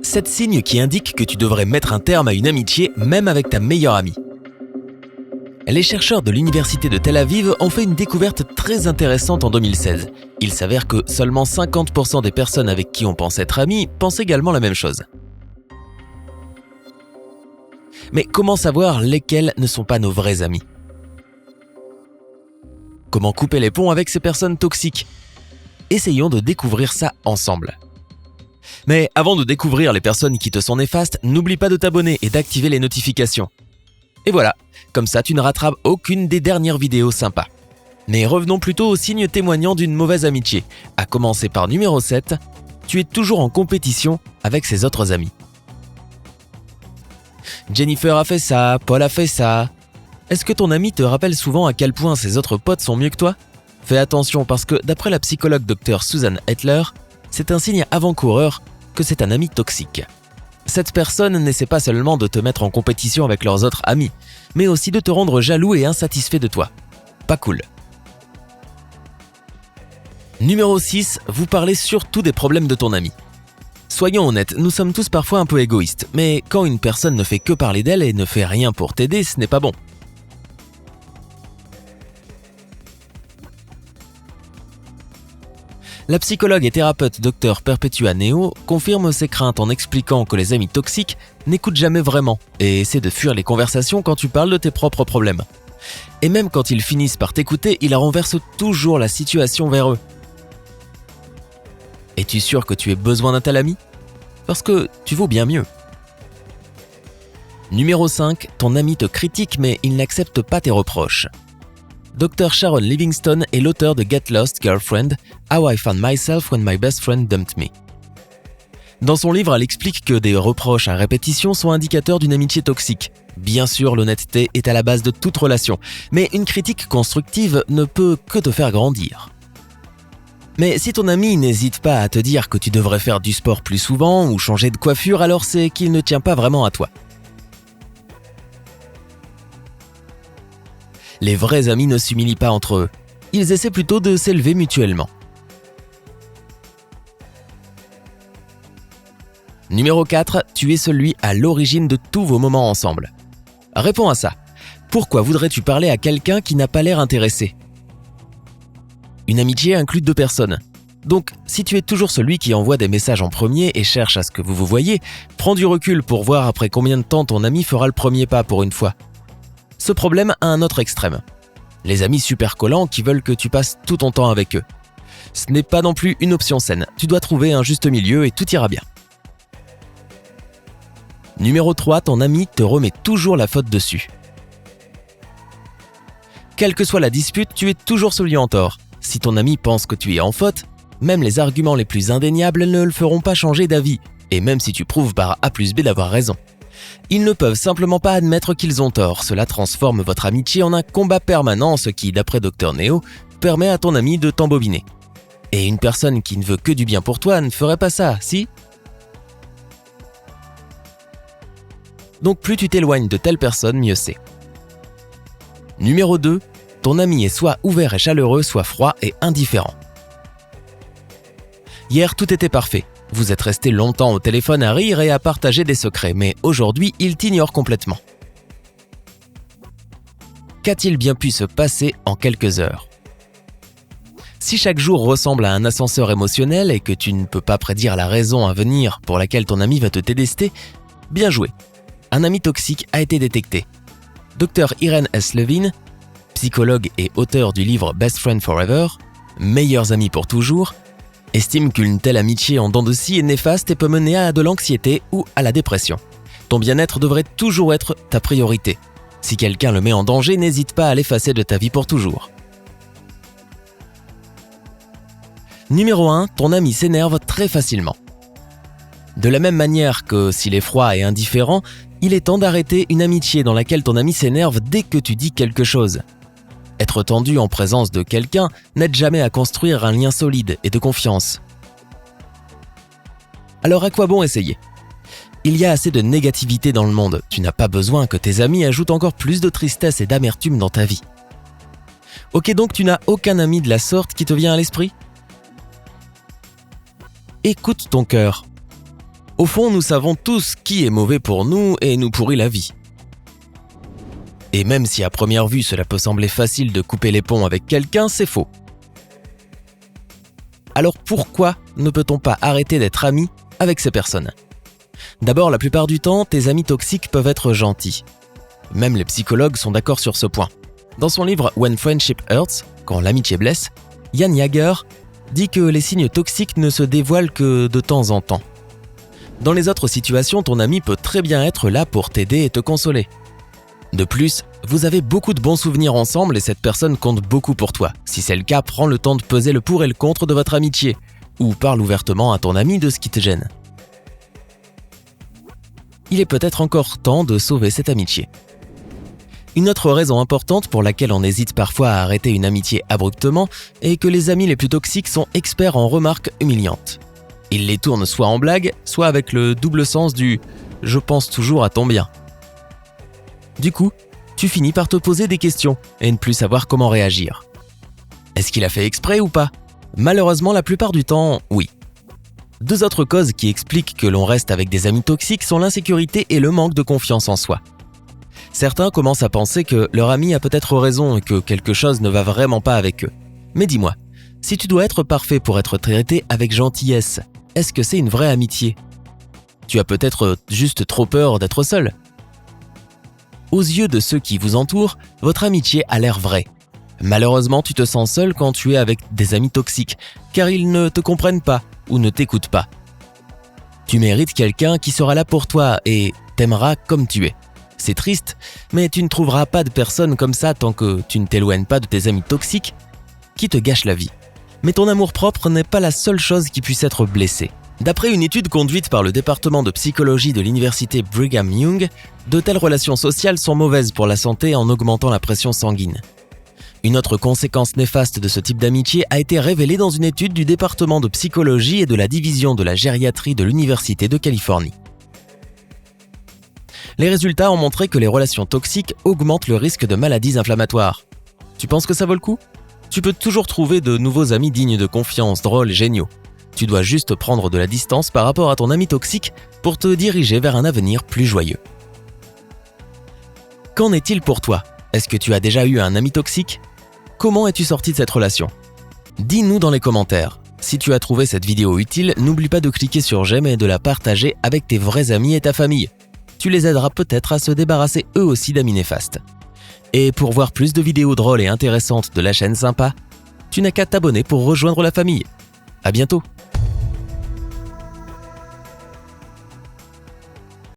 7 signes qui indiquent que tu devrais mettre un terme à une amitié même avec ta meilleure amie. Les chercheurs de l'université de Tel Aviv ont fait une découverte très intéressante en 2016. Il s'avère que seulement 50% des personnes avec qui on pense être amis pensent également la même chose. Mais comment savoir lesquels ne sont pas nos vrais amis ? Comment couper les ponts avec ces personnes toxiques ? Essayons de découvrir ça ensemble. Mais avant de découvrir les personnes qui te sont néfastes, n'oublie pas de t'abonner et d'activer les notifications. Et voilà, comme ça tu ne rateras aucune des dernières vidéos sympas. Mais revenons plutôt aux signes témoignant d'une mauvaise amitié, à commencer par numéro 7, tu es toujours en compétition avec ses autres amis. Jennifer a fait ça, Paul a fait ça. Est-ce que ton ami te rappelle souvent à quel point ses autres potes sont mieux que toi ? Fais attention parce que d'après la psychologue Dr Susan Hetler, c'est un signe avant-coureur que c'est un ami toxique. Cette personne n'essaie pas seulement de te mettre en compétition avec leurs autres amis, mais aussi de te rendre jaloux et insatisfait de toi. Pas cool. Numéro 6, vous parlez surtout des problèmes de ton ami. Soyons honnêtes, nous sommes tous parfois un peu égoïstes, mais quand une personne ne fait que parler d'elle et ne fait rien pour t'aider, ce n'est pas bon. La psychologue et thérapeute Dr Perpetua Neo confirme ses craintes en expliquant que les amis toxiques n'écoutent jamais vraiment et essaient de fuir les conversations quand tu parles de tes propres problèmes. Et même quand ils finissent par t'écouter, ils renversent toujours la situation vers eux. Es-tu sûr que tu aies besoin d'un tel ami ? Parce que tu vaux bien mieux. Numéro 5, ton ami te critique mais il n'accepte pas tes reproches. Dr Sharon Livingston est l'auteur de Get Lost, Girlfriend, How I Found Myself When My Best Friend Dumped Me. Dans son livre, elle explique que des reproches à répétition sont indicateurs d'une amitié toxique. Bien sûr, l'honnêteté est à la base de toute relation, mais une critique constructive ne peut que te faire grandir. Mais si ton ami n'hésite pas à te dire que tu devrais faire du sport plus souvent ou changer de coiffure, alors c'est qu'il ne tient pas vraiment à toi. Les vrais amis ne s'humilient pas entre eux. Ils essaient plutôt de s'élever mutuellement. Numéro 4, tu es celui à l'origine de tous vos moments ensemble. Réponds à ça. Pourquoi voudrais-tu parler à quelqu'un qui n'a pas l'air intéressé ? Une amitié inclut 2 personnes. Donc, si tu es toujours celui qui envoie des messages en premier et cherche à ce que vous vous voyez, prends du recul pour voir après combien de temps ton ami fera le premier pas pour une fois. Ce problème a un autre extrême. Les amis super collants qui veulent que tu passes tout ton temps avec eux. Ce n'est pas non plus une option saine. Tu dois trouver un juste milieu et tout ira bien. Numéro 3, ton ami te remet toujours la faute dessus. Quelle que soit la dispute, tu es toujours celui en tort. Si ton ami pense que tu es en faute, même les arguments les plus indéniables ne le feront pas changer d'avis, et même si tu prouves par A plus B d'avoir raison. Ils ne peuvent simplement pas admettre qu'ils ont tort. Cela transforme votre amitié en un combat permanent, ce qui, d'après Dr Neo, permet à ton ami de t'embobiner. Et une personne qui ne veut que du bien pour toi ne ferait pas ça, si ? Donc plus tu t'éloignes de telle personne, mieux c'est. Numéro 2, ton ami est soit ouvert et chaleureux, soit froid et indifférent. Hier, tout était parfait. Vous êtes resté longtemps au téléphone à rire et à partager des secrets, mais aujourd'hui, il t'ignore complètement. Qu'a-t-il bien pu se passer en quelques heures ? Si chaque jour ressemble à un ascenseur émotionnel et que tu ne peux pas prédire la raison à venir pour laquelle ton ami va te détester, bien joué. Un ami toxique a été détecté. Dr Irene S. Levine, psychologue et auteur du livre Best Friend Forever, Meilleurs amis pour toujours, estime qu'une telle amitié en dents de scie est néfaste et peut mener à de l'anxiété ou à la dépression. Ton bien-être devrait toujours être ta priorité. Si quelqu'un le met en danger, n'hésite pas à l'effacer de ta vie pour toujours. Numéro 1, ton ami s'énerve très facilement. De la même manière que s'il est froid et indifférent, il est temps d'arrêter une amitié dans laquelle ton ami s'énerve dès que tu dis quelque chose. Être tendu en présence de quelqu'un n'aide jamais à construire un lien solide et de confiance. Alors à quoi bon essayer ? Il y a assez de négativité dans le monde, tu n'as pas besoin que tes amis ajoutent encore plus de tristesse et d'amertume dans ta vie. Ok, donc tu n'as aucun ami de la sorte qui te vient à l'esprit ? Écoute ton cœur. Au fond, nous savons tous qui est mauvais pour nous et nous pourrit la vie. Et même si à première vue cela peut sembler facile de couper les ponts avec quelqu'un, c'est faux. Alors pourquoi ne peut-on pas arrêter d'être amis avec ces personnes ? D'abord, la plupart du temps, tes amis toxiques peuvent être gentils. Même les psychologues sont d'accord sur ce point. Dans son livre When Friendship Hurts, quand l'amitié blesse, Yann Yager dit que les signes toxiques ne se dévoilent que de temps en temps. Dans les autres situations, ton ami peut très bien être là pour t'aider et te consoler. De plus, vous avez beaucoup de bons souvenirs ensemble et cette personne compte beaucoup pour toi. Si c'est le cas, prends le temps de peser le pour et le contre de votre amitié, ou parle ouvertement à ton ami de ce qui te gêne. Il est peut-être encore temps de sauver cette amitié. Une autre raison importante pour laquelle on hésite parfois à arrêter une amitié abruptement est que les amis les plus toxiques sont experts en remarques humiliantes. Ils les tournent soit en blague, soit avec le double sens du « je pense toujours à ton bien ». Du coup, tu finis par te poser des questions et ne plus savoir comment réagir. Est-ce qu'il a fait exprès ou pas ? Malheureusement, la plupart du temps, oui. Deux autres causes qui expliquent que l'on reste avec des amis toxiques sont l'insécurité et le manque de confiance en soi. Certains commencent à penser que leur ami a peut-être raison et que quelque chose ne va vraiment pas avec eux. Mais dis-moi, si tu dois être parfait pour être traité avec gentillesse, est-ce que c'est une vraie amitié ? Tu as peut-être juste trop peur d'être seul. Aux yeux de ceux qui vous entourent, votre amitié a l'air vraie. Malheureusement, tu te sens seul quand tu es avec des amis toxiques, car ils ne te comprennent pas ou ne t'écoutent pas. Tu mérites quelqu'un qui sera là pour toi et t'aimera comme tu es. C'est triste, mais tu ne trouveras pas de personne comme ça tant que tu ne t'éloignes pas de tes amis toxiques qui te gâchent la vie. Mais ton amour-propre n'est pas la seule chose qui puisse être blessée. D'après une étude conduite par le département de psychologie de l'université Brigham Young, de telles relations sociales sont mauvaises pour la santé en augmentant la pression sanguine. Une autre conséquence néfaste de ce type d'amitié a été révélée dans une étude du département de psychologie et de la division de la gériatrie de l'Université de Californie. Les résultats ont montré que les relations toxiques augmentent le risque de maladies inflammatoires. Tu penses que ça vaut le coup ? Tu peux toujours trouver de nouveaux amis dignes de confiance, drôles et géniaux. Tu dois juste prendre de la distance par rapport à ton ami toxique pour te diriger vers un avenir plus joyeux. Qu'en est-il pour toi ? Est-ce que tu as déjà eu un ami toxique ? Comment es-tu sorti de cette relation ? Dis-nous dans les commentaires. Si tu as trouvé cette vidéo utile, n'oublie pas de cliquer sur j'aime et de la partager avec tes vrais amis et ta famille. Tu les aideras peut-être à se débarrasser eux aussi d'amis néfastes. Et pour voir plus de vidéos drôles et intéressantes de la chaîne Sympa, tu n'as qu'à t'abonner pour rejoindre la famille. À bientôt.